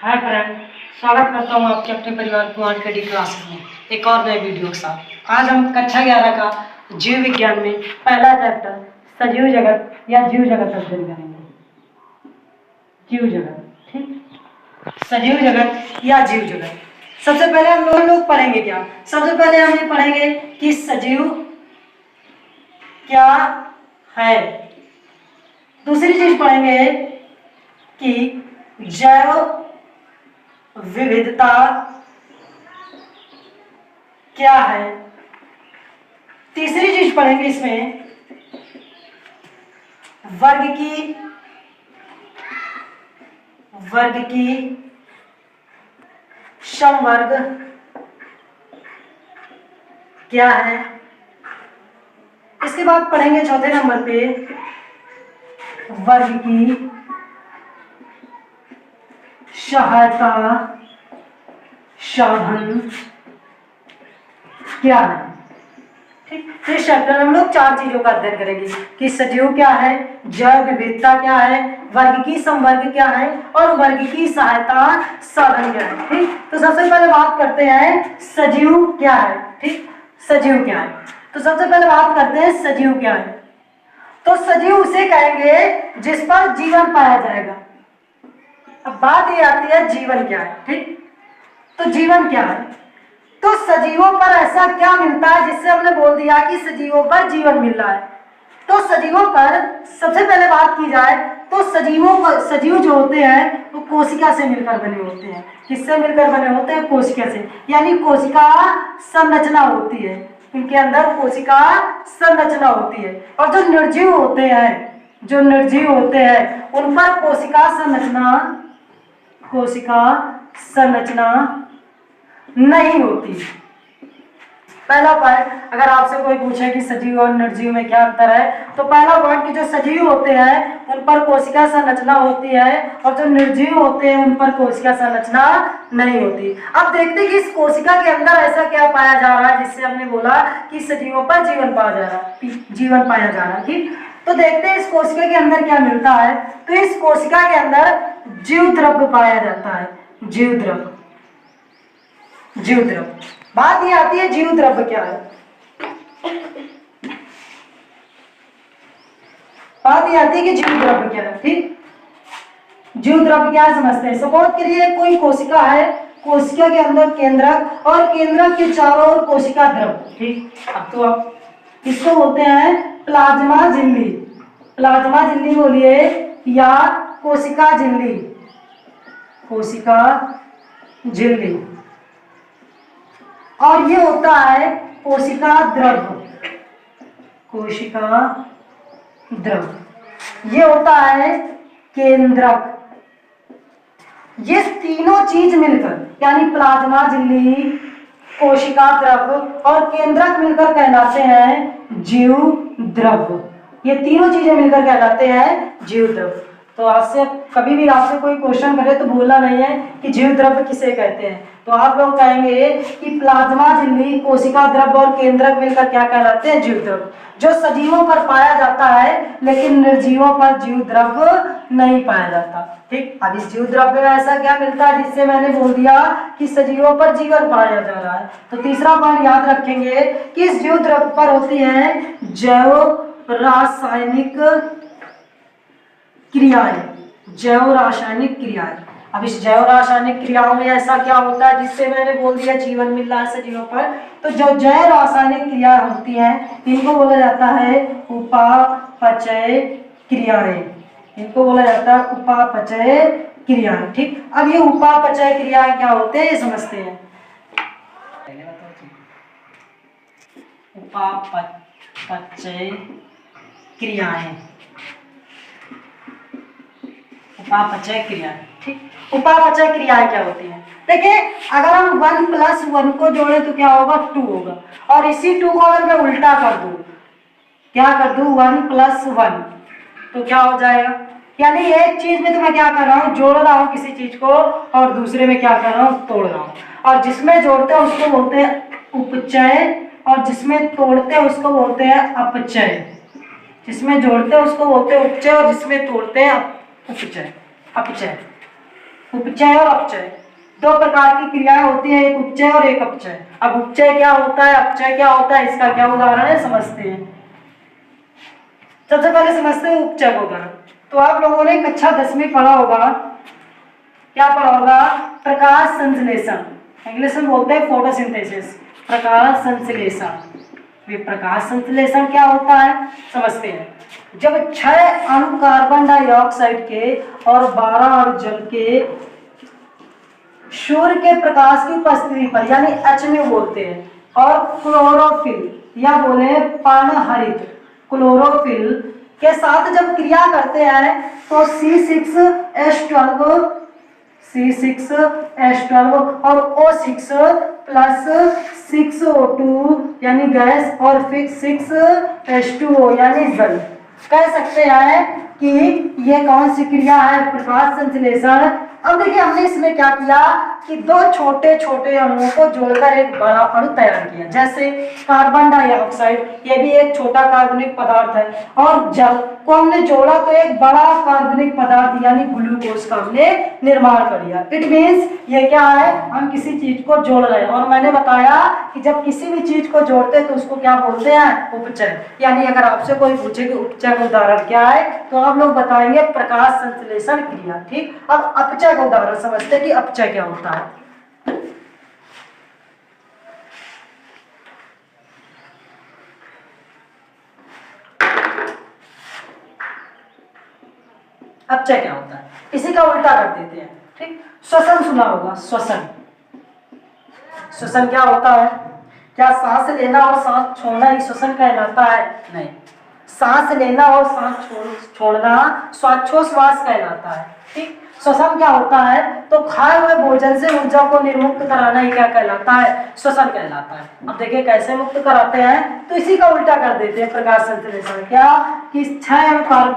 Hi friend, स्वागत करता हूँ आपके अपने परिवार को आज के डी क्लास में एक और नए वीडियो के साथ। आज हम कक्षा 11 का जीव विज्ञान में पहला चैप्टर सजीव जगत या जीव जगत अध्ययन करेंगे। जीव जगत, ठीक, सजीव जगत या जीव जगत। सबसे पहले हम लोग पढ़ेंगे क्या? सबसे पहले हम ये पढ़ेंगे कि सजीव क्या है। दूसरी चीज पढ़ेंगे कि जैव विविधता क्या है। तीसरी चीज पढ़ेंगे इसमें वर्ग की समवर्ग क्या है। इसके बाद पढ़ेंगे चौथे नंबर पे वर्ग की सहायता साधन क्या है। ठीक, इस चैप्टर में हम लोग चार चीजों का अध्ययन करेंगे कि सजीव क्या है, जैव विविधता क्या है, वर्ग की समवर्ग क्या है और वर्ग की सहायता साधन क्या है। ठीक, तो सबसे पहले बात करते हैं सजीव क्या है। ठीक, सजीव क्या है, तो सबसे पहले बात करते हैं सजीव क्या है। तो सजीव उसे कहेंगे जिस पर जीवन पाया जाएगा। अब बात ये आती है जीवन क्या है। ठीक, तो जीवन क्या है, तो सजीवों पर ऐसा क्या मिलता है जिससे हमने बोल दिया कि सजीवों पर जीवन मिल रहा है। तो सजीवों पर सबसे पहले बात की जाए तो सजीव जो होते हैं वो कोशिका से मिलकर बने होते हैं। किससे मिलकर बने होते हैं? कोशिका से, यानी कोशिका संरचना होती है। इनके अंदर कोशिका संरचना होती है। और जो निर्जीव होते हैं उन पर कोशिका संरचना नहीं होती। पहला पॉइंट, अगर आपसे कोई पूछे कि सजीव और निर्जीव में क्या अंतर है, तो पहला पॉइंट कि जो सजीव होते हैं उन पर कोशिका संरचना होती है और जो निर्जीव होते हैं उन पर कोशिका संरचना नहीं होती। अब देखते हैं कि इस कोशिका के अंदर ऐसा क्या पाया जा रहा है जिससे हमने बोला कि सजीवों पर जीवन पाया जा रहा है। ठीक, तो देखते हैं इस कोशिका के अंदर क्या मिलता है। तो इस कोशिका के अंदर जीव द्रव्य पाया जाता है। जीव द्रव्य, बात ये आती है जीव द्रव्य क्या है। बात ये आती है कि जीव द्रव्य क्या है। ठीक, जीव द्रव्य क्या है समझते हैं। सपोज करिए कोई कोशिका है, कोशिका के अंदर केंद्रक और केंद्रक के चारों ओर कोशिका द्रव्य। ठीक, अब तो आप इसको बोलते हैं प्लाज्मा झिल्ली। प्लाज्मा झिल्ली बोलिए या कोशिका झिल्ली। और ये होता है कोशिका द्रव्य, ये होता है केंद्रक। ये तीनों चीज मिलकर यानी प्लाज्मा झिल्ली, कोशिका द्रव्य और केंद्रक मिलकर कहलाते हैं जीव द्रव्य। ये तीनों चीजें मिलकर कहलाते हैं जीव द्रव्य। तो आपसे कभी भी आपसे कोई क्वेश्चन करे तो बोलना नहीं है कि जीव द्रव्य किसे कहते हैं, तो आप लोग कहेंगे कि प्लाज्मा झिल्ली, कोशिका द्रव्य और केंद्रक मिलकर क्या कहलाते हैं? जीव द्रव्य। जो सजीवों पर पाया जाता है लेकिन निर्जीवों पर जीव द्रव्य नहीं पाया जाता। ठीक, अब इस जीव द्रव्य में ऐसा क्या मिलता है जिससे मैंने बोल दिया कि सजीवों पर जीवन पाया जा रहा है। तो तीसरा पॉइंट याद रखेंगे कि इस जीव द्रव्य पर होती है जैव रासायनिक क्रियाएं। अब इस जैव रासायनिक क्रियाओं में ऐसा क्या होता है जिससे मैंने बोल दिया जीवन मिल रहा है सजीवों पर। तो जो जैव रासायनिक क्रिया होती हैं इनको बोला जाता है उपापचय क्रियाएं। ठीक, अब ये उपापचय क्रियाएं क्या होते हैं ये समझते हैं। उपापचय क्रियाएं, ठीक, उपापचय क्रियाएं क्या होती हैं? देखिए, अगर हम 1 + 1 को जोड़े तो क्या होगा? 2 होगा। और इसी 2 को अगर मैं उल्टा कर दूं, क्या कर दूं? 1 + 1 तो क्या हो जाएगा? यानी एक चीज में तो मैं क्या कर रहा हूँ? जोड़ रहा हूँ किसी चीज को और दूसरे में क्या कर रहा हूँ? तोड़ रहा हूँ। और जिसमें जोड़ते हैं उसको बोलते हैं उपचय और जिसमें तोड़ते हैं उसको बोलते हैं अपचय। जिसमें जोड़ते हैं उसको बोलते हैं उपचय और जिसमें तोड़ते हैं अपचय। उपचय और अपचय, दो प्रकार की क्रियाएं होती हैं, एक उपचय और एक अपचय। अब उपचय क्या होता है, अपचय क्या होता है, इसका क्या उदाहरण है समझते हैं। सबसे पहले समझते हैं उपचय का उदाहरण। तो आप लोगों ने कक्षा 10वीं पढ़ा होगा, क्या पढ़ा होगा, प्रकाश संश्लेषण, इंग्लिश में बोलते हैं फोटोसिंथेसिस, प्रकाश संश्लेषण। ये प्रकाश संश्लेषण क्या होता है समझते हैं। जब 6 अणु कार्बन डाइऑक्साइड के और 12 अणु जल के सूर्य के प्रकाश की उपस्थिति पर, यानी HMU बोलते हैं, और क्लोरोफिल या बोले पर्णहरित क्लोरोफिल के साथ जब क्रिया करते हैं तो C6H12 और O6 प्लस 6O2 यानी गैस और फिर 6H2O यानी जल। कह सकते हैं कि ये कौन सी क्रिया है, प्रकाश संश्लेषण। अब देखिए हमने इसमें क्या किया कि दो छोटे छोटे अणुओं को जोड़कर एक बड़ा अणु तैयार किया, जैसे कार्बन डाइऑक्साइड, ये भी एक छोटा कार्बनिक पदार्थ है, और जल को हमने जोड़ा तो एक बड़ा कार्बनिक पदार्थ यानी ग्लूकोज का हमने निर्माण कर लिया। इट मीन्स ये क्या है, हम किसी चीज को जोड़ रहे हैं। और मैंने बताया कि जब किसी भी चीज को जोड़ते हैं तो उसको क्या बोलते हैं, उपचय। यानी अगर आपसे कोई पूछे कि उपचय का उदाहरण क्या है तो आप लोग बताएंगे प्रकाश संश्लेषण क्रिया। ठीक, अब अपचय का उदाहरण समझते हैं कि अपचय क्या होता है। अपचय क्या होता है, इसी का उल्टा कर देते हैं। ठीक, श्वसन सुना होगा, श्वसन। श्वसन क्या होता है, क्या सांस लेना और सांस छोड़ना ही श्वसन कहलाता है? नहीं, सांस लेना और सांस छोड़ना श्वासोच्छ्वास कहलाता है। ठीक, श्वसन क्या होता है, तो खाए हुए भोजन से ऊर्जा को निर्मुक्त कराना ही क्या कहलाता है, श्वसन कहलाता है। अब देखिए कैसे मुक्त कराते हैं, तो इसी का उल्टा कर देते हैं प्रकाश संश्लेषण। क्या कि 6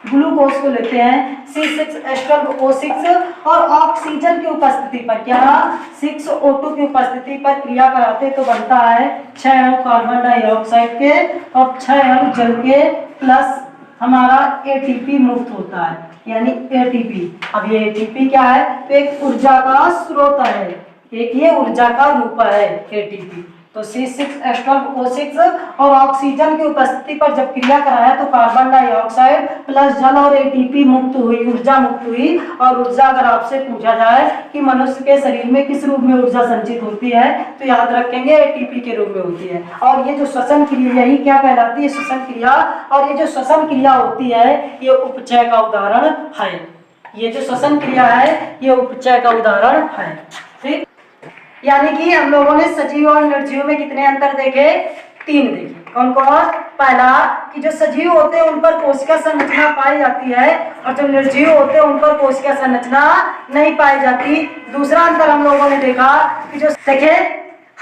ग्लूकोज को लेते हैं C6H12O6 और ऑक्सीजन की उपस्थिति पर, क्या 6O2 की उपस्थिति पर क्रिया कराते तो बनता है 6 अणु कार्बन डाइऑक्साइड के और 6 अणु जल के प्लस हमारा ATP मुक्त होता है, यानी ATP। अब ये ATP क्या है, तो एक ऊर्जा का स्रोत है, एक ये ऊर्जा का रूप है ATP। तो C6H12O6 और ऑक्सीजन की उपस्थिति पर जब क्रिया कराया तो कार्बन डाइऑक्साइड प्लस जल और ATP मुक्त हुई, ऊर्जा मुक्त हुई। और ऊर्जा अगर आपसे पूछा जाए कि मनुष्य के शरीर में किस रूप में ऊर्जा संचित होती है, तो याद रखेंगे ATP के रूप में होती है। और ये जो श्वसन क्रिया, यही क्या कहलाती है, श्वसन क्रिया। और ये जो श्वसन क्रिया होती है ये उपचय का उदाहरण है। ये जो श्वसन क्रिया है ये उपचय का उदाहरण है। ठीक, यानी कि हम लोगों ने सजीव और निर्जीव में कितने अंतर देखे, 3 देखे। कौन कौन, पहला कि जो सजीव होते हैं उन पर कोशिका संरचना पाई जाती है और जो निर्जीव होते हैं उन पर कोशिका संरचना नहीं पाई जाती। दूसरा अंतर हम लोगों ने देखा कि जो देखे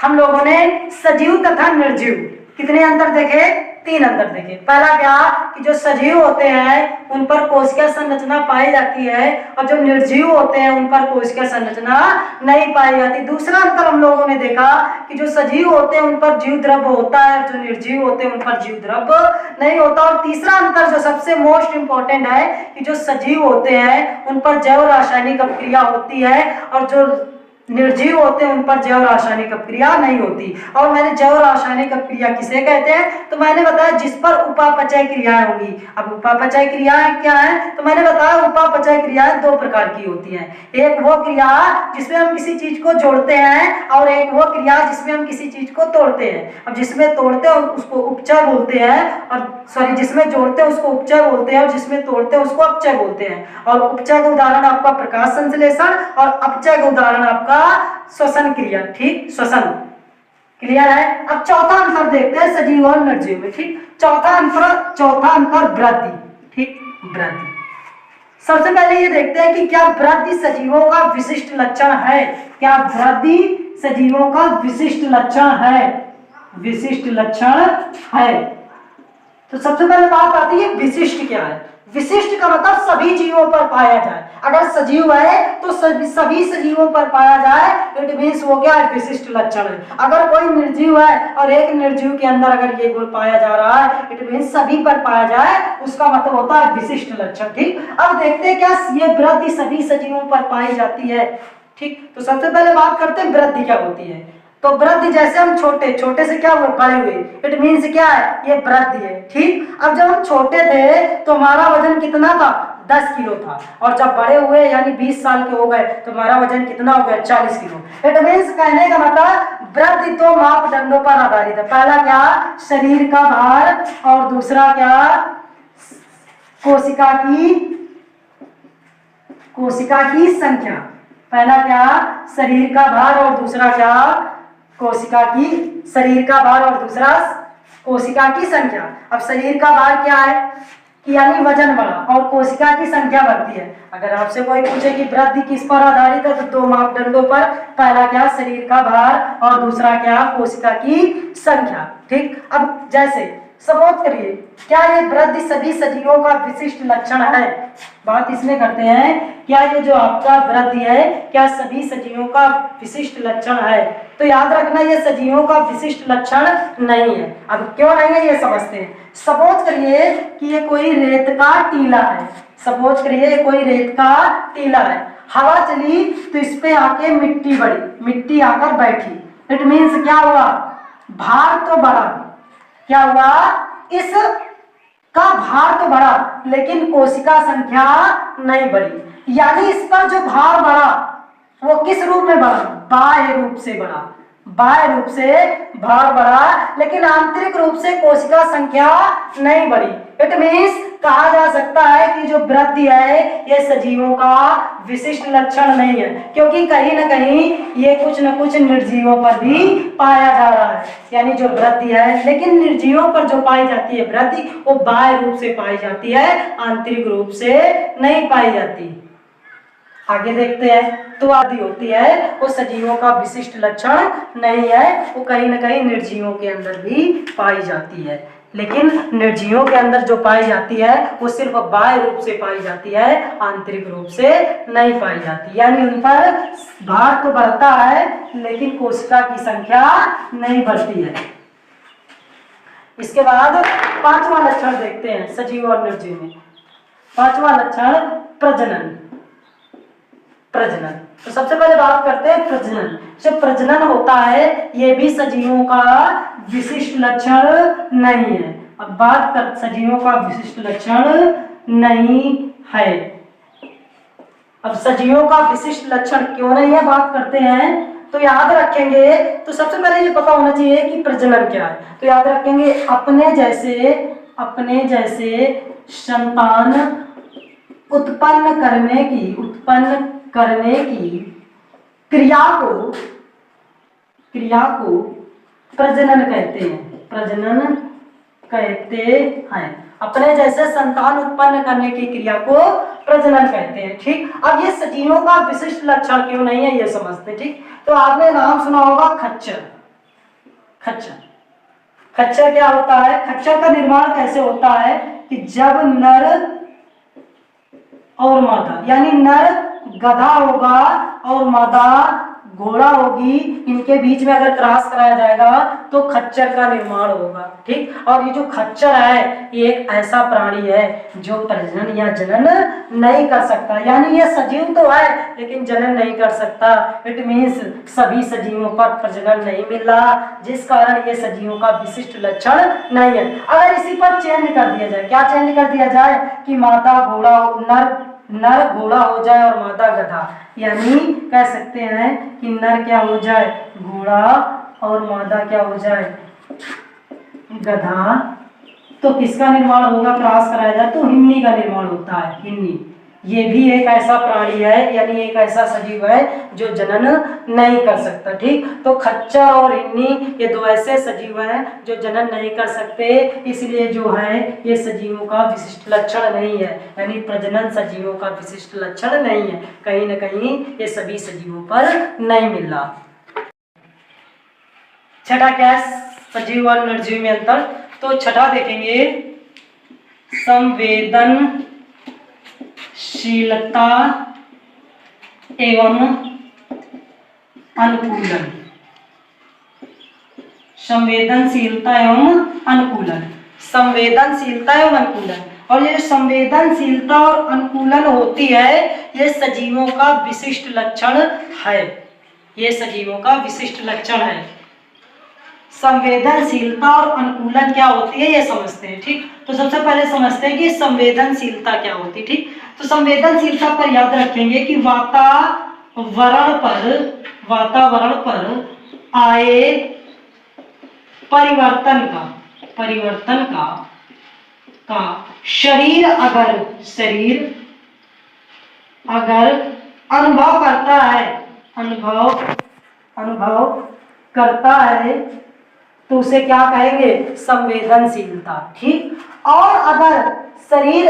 हम लोगों ने सजीव तथा निर्जीव कितने अंतर देखे, 3 अंतर देखे। पहला क्या कि जो सजीव होते हैं उन पर कोशिका संरचना पाई जाती है और जो निर्जीव होते हैं उन पर कोशिका संरचना नहीं पाई जाती। दूसरा अंतर हम लोगों ने देखा कि जो सजीव होते हैं उन पर जीव द्रव्य होता है, जो निर्जीव होते हैं उन पर जीव द्रव्य नहीं होता। और तीसरा अंतर जो सबसे मोस्ट इंपॉर्टेंट है कि जो सजीव होते हैं उन पर जैव रासायनिक अपक्रिया होती है और जो निर्जीव होते हैं उन पर जैव रासायनिक अपक्रिया नहीं होती। और मैंने जैव रासायनिक अपक्रिया किसे कहते हैं, तो मैंने बताया जिस पर उपापचय क्रियाएं होंगी। अब उपापचय क्रियाएं क्या है, तो मैंने बताया उपापचय क्रियाएं 2 प्रकार की होती हैं। एक वो क्रिया जिसमें हम किसी चीज को जोड़ते हैं और एक वो क्रिया जिसमें हम किसी चीज को तोड़ते हैं। अब जिसमें तोड़ते हैं उसको उपचय बोलते हैं, और सॉरी जिसमें जोड़ते हैं उसको उपचय बोलते हैं और जिसमें तोड़ते हैं उसको अपचय बोलते हैं। और उपचय का उदाहरण आपका प्रकाश संश्लेषण और अपचय का उदाहरण आपका श्वसन क्रिया। ठीक, श्वसन क्लियर है। अब चौथा अंतर देखते हैं सजीव और निर्जीव में। ठीक, चौथा अंतर वृद्धि। ठीक, वृद्धि। सबसे पहले ये देखते हैं कि क्या वृद्धि सजीवों का विशिष्ट लक्षण है, क्या वृद्धि सजीवों का विशिष्ट लक्षण है, विशिष्ट लक्षण है। तो सबसे पहले बात आती है विशिष्ट क्या है। विशिष्ट का मतलब सभी जीवों पर पाया जाए। अगर सजीव है तो सभी सजीवों पर पाया जाए, इट मीन्स वो क्या है, विशिष्ट लक्षण है। अगर कोई निर्जीव है और एक निर्जीव के अंदर अगर ये गुण पाया जा रहा है, इट मीन्स सभी पर पाया जाए, उसका मतलब होता है विशिष्ट लक्षण। ठीक, अब देखते हैं क्या ये वृद्धि सभी सजीवों पर पाई जाती है। ठीक, तो सबसे पहले बात करते हैं वृद्धि क्या होती है। तो वृद्धि जैसे हम छोटे से क्या हुए, बड़े हुए, इट मीन्स क्या है, ये वृद्धि है। ठीक, अब जब हम छोटे थे तो हमारा वजन कितना था, 10 किलो था, और जब बड़े हुए यानी 20 साल के हो गए तो हमारा वजन कितना हो गया, 40 किलो। इट मीन्स कहने का मतलब वृद्धि दो मापदंडों पर आधारित है। पहला क्या, शरीर का भार, और दूसरा क्या, कोशिका की संख्या। पहला क्या, शरीर का भार, और दूसरा क्या, शरीर का भार, और दूसरा कोशिका की संख्या। अब शरीर का भार क्या है कि यानी वजन बढ़ा, और कोशिका की संख्या बढ़ती है। अगर आपसे कोई पूछे कि वृद्धि किस पर आधारित है, तो दो मापदंडों पर, पहला क्या, शरीर का भार, और दूसरा क्या, कोशिका की संख्या। ठीक, अब जैसे सपोज करिए, क्या ये वृद्धि सभी सजीवों का विशिष्ट लक्षण है? बात इसमें करते हैं, क्या ये जो आपका वृद्धि है क्या सभी सजीवों का विशिष्ट लक्षण है? तो याद रखना ये सजीवों का विशिष्ट लक्षण नहीं है। अब क्यों नहीं है ये समझते हैं। सपोज करिए कि ये कोई रेत का टीला है, सपोज करिए कोई रेत का टीला है, हवा चली तो इस पे आके मिट्टी बढ़ी, मिट्टी आकर बैठी, इट मीन्स क्या हुआ, भार तो बढ़ा। क्या हुआ, इस का भार तो बढ़ा लेकिन कोशिका संख्या नहीं बढ़ी। यानी इस पर जो भार बढ़ा वो किस रूप में बढ़ा, बाह्य रूप से बढ़ा, बाह्य रूप से भार बढ़ा, लेकिन आंतरिक रूप से कोशिका संख्या नहीं बढ़ी। इट मीन्स कहा जा सकता है कि जो वृद्धि है ये सजीवों का विशिष्ट लक्षण नहीं है, क्योंकि कहीं ना कहीं ये कुछ न कुछ निर्जीवों पर भी पाया जा रहा है। यानी जो वृद्धि है, लेकिन निर्जीवों पर जो पाई जाती है वृद्धि वो बाह्य रूप से पाई जाती है, आंतरिक रूप से नहीं पाई जाती। आगे देखते हैं, तो आदि होती है वो सजीवों का विशिष्ट लक्षण नहीं है, वो कहीं ना कहीं निर्जीवों के अंदर भी पाई जाती है। लेकिन निर्जीवों के अंदर जो पाई जाती है वो सिर्फ बाह्य रूप से पाई जाती है, आंतरिक रूप से नहीं पाई जाती। यानी उन पर भार तो बढ़ता है लेकिन कोशिका की संख्या नहीं बढ़ती है। इसके बाद पांचवा लक्षण देखते हैं सजीव और निर्जीव में। पांचवा लक्षण प्रजनन। प्रजनन, तो सबसे पहले बात करते हैं प्रजनन। जो प्रजनन होता है ये भी सजीवों का विशिष्ट लक्षण नहीं है। अब बात कर, सजीवों का विशिष्ट लक्षण नहीं है। अब सजीवों का विशिष्ट लक्षण क्यों नहीं है, बात करते हैं। तो याद रखेंगे, तो सबसे पहले ये पता होना चाहिए कि प्रजनन क्या है। तो याद रखेंगे, अपने जैसे संतान उत्पन्न करने की क्रिया को प्रजनन कहते हैं। प्रजनन कहते हैं, अपने जैसे संतान उत्पन्न करने की क्रिया को प्रजनन कहते हैं। ठीक, अब ये सजीवों का विशिष्ट लक्षण क्यों नहीं है ये समझते। ठीक, तो आपने नाम सुना होगा खच्चर। खच्चर क्या होता है, खच्चर का निर्माण कैसे होता है कि जब नर और मादा, यानी नर गधा होगा और मादा घोड़ा होगी, इनके बीच में अगर क्रॉस कराया जाएगा तो खच्चर का निर्माण होगा। ठीक, और ये जो खच्चर है ये एक ऐसा प्राणी है जो प्रजनन या जनन नहीं कर सकता। यानी ये सजीव तो है लेकिन जनन नहीं कर सकता। इट मीन्स सभी सजीवों पर प्रजनन नहीं मिल रहा, जिस कारण ये सजीवों का विशिष्ट लक्षण नहीं है। अगर इसी पर चेंज कर दिया जाए, क्या चेंज कर दिया जाए कि मादा घोड़ा, नर घोड़ा हो जाए और मादा गधा, यानी कह सकते हैं कि नर क्या हो जाए, घोड़ा, और मादा क्या हो जाए, गधा, तो किसका निर्माण होगा, क्रॉस कराया जाए तो हिन्नी का निर्माण होता है। हिन्नी ये भी एक ऐसा प्राणी है, यानी एक ऐसा सजीव है जो जनन नहीं कर सकता। ठीक, तो खच्चर और हिन्नी ये दो ऐसे सजीव हैं जो जनन नहीं कर सकते, इसलिए जो है ये सजीवों का विशिष्ट लक्षण नहीं है। यानी प्रजनन सजीवों का विशिष्ट लक्षण नहीं है, कहीं ना कहीं ये सभी सजीवों पर नहीं मिल रहा। छठा क्या है, सजीव और निर्जीव में अंतर। तो छठा देखेंगे, संवेदन शीलता एवं अनुकूलन, संवेदनशीलता एवं अनुकूलन, संवेदनशीलता एवं अनुकूलन। और ये संवेदनशीलता और अनुकूलन होती है, ये सजीवों का विशिष्ट लक्षण है, ये सजीवों का विशिष्ट लक्षण है। संवेदनशीलता और अनुकूलन क्या होती है ये समझते हैं, ठीक। तो सबसे पहले समझते हैं कि संवेदनशीलता क्या होती है, ठीक। तो संवेदनशीलता पर याद रखेंगे कि वातावरण पर आए परिवर्तन का शरीर अगर अनुभव करता है तो उसे क्या कहेंगे, संवेदनशीलता, ठीक। और अगर शरीर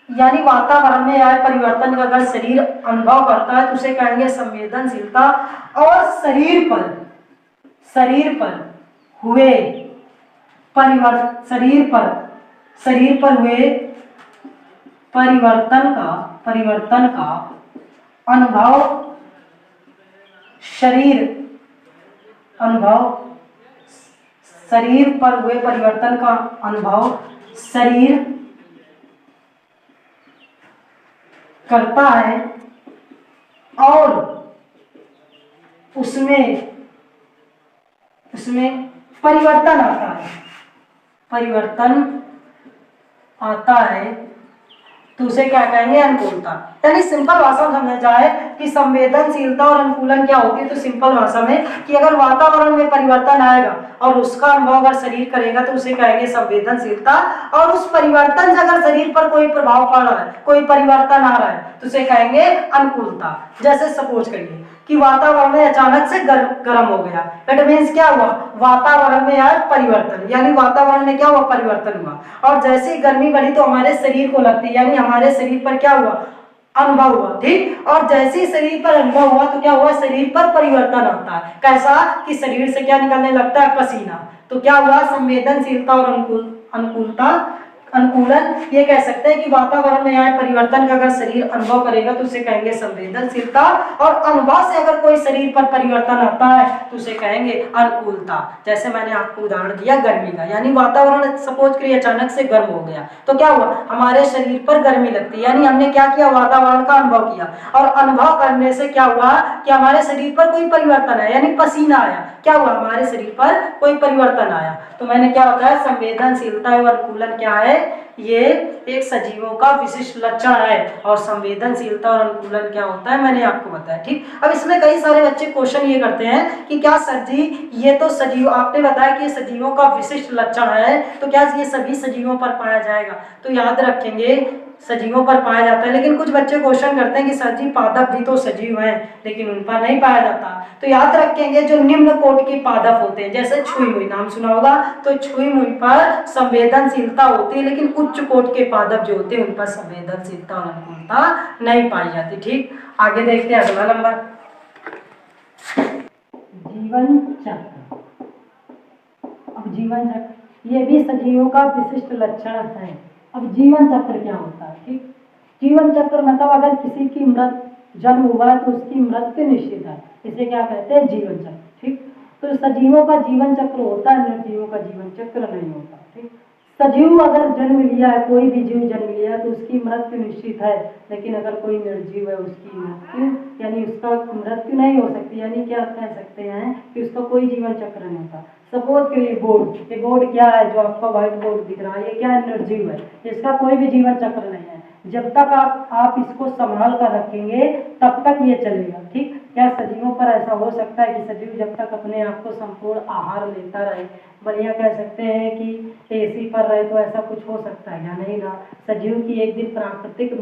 यानी वातावरण में आए परिवर्तन का अगर शरीर अनुभव करता है तो उसे कहेंगे संवेदनशीलता। और शरीर पर हुए परिवर्तन का अनुभव शरीर पर हुए परिवर्तन का अनुभव शरीर करता है और उसमें परिवर्तन आता है तो उसे क्या कहेंगे, अनुकूलता। यानी सिंपल भाषा में समझा जाए कि संवेदनशीलता और अनुकूलन क्या होती है, तो सिंपल भाषा में कि अगर वातावरण में परिवर्तन आएगा और उसका अनुभव अगर शरीर करेगा तो उसे कहेंगे संवेदनशीलता। और उस परिवर्तन से अगर शरीर पर कोई प्रभाव पड़ रहा है, कोई परिवर्तन आ रहा है तो उसे कहेंगे अनुकूलता। जैसे सपोज करिए कि वातावरण में अचानक से गर्म हो गया, दैट मीन्स क्या हुआ, वातावरण में आया परिवर्तन, यानी वातावरण में क्या हुआ, परिवर्तन हुआ। और जैसे ही गर्मी बढ़ी तो हमारे शरीर को लगती है, यानी हमारे शरीर पर क्या हुआ, अनुभव हुआ, ठीक। और जैसे ही शरीर पर अनुभव हुआ तो क्या हुआ, शरीर पर परिवर्तन आता है। कैसा कि शरीर से क्या निकलने लगता है, पसीना। तो क्या हुआ, संवेदनशीलता और अनुकूलन ये कह सकते हैं कि वातावरण में आए परिवर्तन का अगर शरीर अनुभव करेगा तो उसे कहेंगे संवेदनशीलता। और अनुभव से अगर कोई शरीर पर परिवर्तन आता है तो उसे कहेंगे अनुकूलता। जैसे मैंने आपको उदाहरण दिया गर्मी का, यानी वातावरण सपोज करिए अचानक से गर्म हो गया तो क्या हुआ, हमारे शरीर पर गर्मी लगती है, यानी हमने क्या किया, वातावरण का अनुभव किया। और अनुभव करने से क्या हुआ कि हमारे शरीर पर कोई परिवर्तन आया, यानी पसीना आया, क्या हुआ, हमारे शरीर पर कोई परिवर्तन आया। तो मैंने क्या बताया, संवेदनशीलता एवं अनुकूलन क्या है, ये एक सजीवों का विशिष्ट लक्षण है। और संवेदनशीलता और अनुकूलन क्या होता है मैंने आपको बताया, ठीक। अब इसमें कई सारे बच्चे क्वेश्चन ये करते हैं कि क्या सर जी ये तो सजीव, आपने बताया कि ये सजीवों का विशिष्ट लक्षण है, तो क्या ये सभी सजीवों पर पाया जाएगा। तो याद रखेंगे सजीवों पर पाया जाता है, लेकिन कुछ बच्चे क्वेश्चन करते हैं कि सर जी पादप भी तो सजीव हैं लेकिन उन पर नहीं पाया जाता। तो याद रखेंगे जो निम्न कोटि के पादप होते हैं, जैसे छुई मुई, नाम सुना होगा, तो छुई मुई पर संवेदनशीलता होती है, लेकिन उच्च कोटि के पादप जो होते हैं उन पर संवेदनशीलता और अनुकूलता नहीं पाई जाती, ठीक। आगे देखते हैं अगला नंबर, जीवन चक्र। अब जीवन चक्र ये भी सजीवों का विशिष्ट लक्षण है। अब जीवन चक्र क्या होता है, ठीक। जीवन चक्र मतलब अगर किसी की जन्म हुआ है तो उसकी मृत्यु निश्चित है, इसे क्या कहते हैं, जीवन चक्र, ठीक। तो सजीवों का जीवन चक्र होता है, निर्जीवों का जीवन चक्र नहीं होता, ठीक। सजीव अगर जन्म लिया है, कोई भी जीव जन्म लिया है तो उसकी मृत्यु निश्चित है, लेकिन अगर कोई निर्जीव है उसकी मृत्यु यानी उसका मृत्यु नहीं हो सकती, यानी क्या कह सकते हैं कि उसका कोई जीवन चक्र नहीं होता। सपोज करिए बोर्ड, ये बोर्ड क्या है, जो आपका व्हाइट बोर्ड दिख रहा है, ये क्या है, निर्जीव है, इसका कोई भी जीवन चक्र नहीं है। जब तक आप इसको संभाल कर रखेंगे तब तक ये चलेगा, ठीक। क्या सजीवों पर ऐसा हो सकता है कि सजीव जब तक अपने आप को संपूर्ण आहार लेता रहे, बढ़िया कह सकते हैं कि एसी पर रहे, तो ऐसा कुछ हो सकता है या नहीं ना। सजीव की एक दिन प्राकृतिक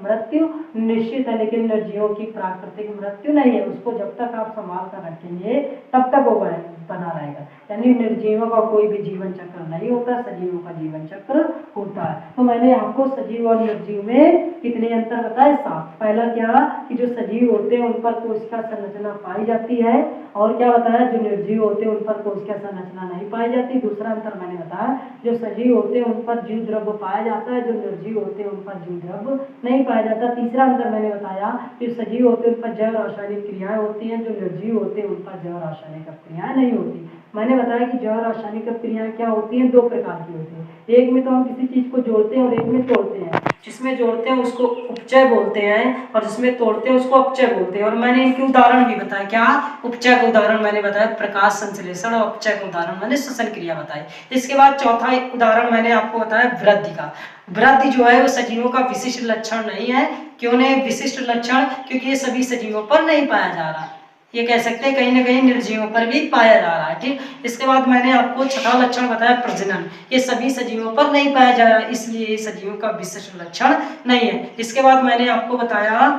मृत्यु निश्चित है, लेकिन निर्जीवों की प्राकृतिक मृत्यु नहीं है। उसको जब तक आप संभाल कर रखेंगे तब तक वो बना रहेगा, यानी निर्जीवों का कोई भी जीवन चक्र नहीं होता, सजीवों का जीवन चक्र होता है। तो मैंने आपको सजीव और निर्जीव में कितने अंतर बताए, 7। पहला क्या कि जो सजीव होते हैं उन पर तो इसका संरचना पाई जाती है, और क्या बताया, जो निर्जीव होते हैं उन पर कोशिका संरचना नहीं पाई जाती। दूसरा अंतर मैंने बताया, जो सजीव होते हैं उन पर जीव द्रव्य पाया जाता है, जो निर्जीव होते हैं उन पर जीव द्रव्य नहीं पाया जाता। तीसरा अंतर मैंने बताया, जो सजीव होते हैं उन पर जैव रासायनिक क्रियाएं होती हैं, जो निर्जीव होते हैं उन पर जैव रासायनिक क्रियाएं नहीं होती। मैंने बताया कि जैव रासायनिक क्रियाएं क्या होती हैं, दो प्रकार की होती है। एक में तो हम किसी चीज को जोड़ते हैं और एक में तोड़ते हैं। जिसमें जोड़ते हैं उसको उपचय बोलते हैं और जिसमें तोड़ते हैं उसको अपचय बोलते हैं। और मैंने इनके उदाहरण भी बताया, क्या उपचय का उदाहरण मैंने बताया प्रकाश संश्लेषण, और अपचय का उदाहरण मैंने श्वसन क्रिया बताई। इसके बाद चौथा उदाहरण मैंने आपको बताया वृद्धि का। वृद्धि जो है वो सजीवों का विशिष्ट लक्षण नहीं है। क्यों नहीं विशिष्ट लक्षण, क्योंकि ये सभी सजीवों पर नहीं पाया जा रहा, ये कह सकते हैं कहीं ना कहीं निर्जीवों पर भी पाया जा रहा है। ठीक, इसके बाद मैंने आपको छठा लक्षण बताया प्रजनन, ये सभी सजीवों पर नहीं पाया जा रहा, इसलिए ये सजीवों का विशिष्ट लक्षण नहीं है। इसके बाद मैंने आपको बताया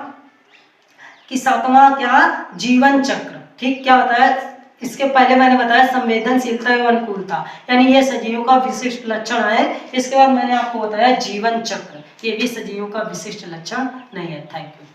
कि सातवां क्या, जीवन चक्र। ठीक, क्या बताया, इसके पहले मैंने बताया संवेदनशीलता एवं अनुकूलता, यानी ये सजीवों का विशिष्ट लक्षण है। इसके बाद मैंने आपको बताया जीवन चक्र, ये भी सजीवों का विशिष्ट लक्षण नहीं है। Thank you.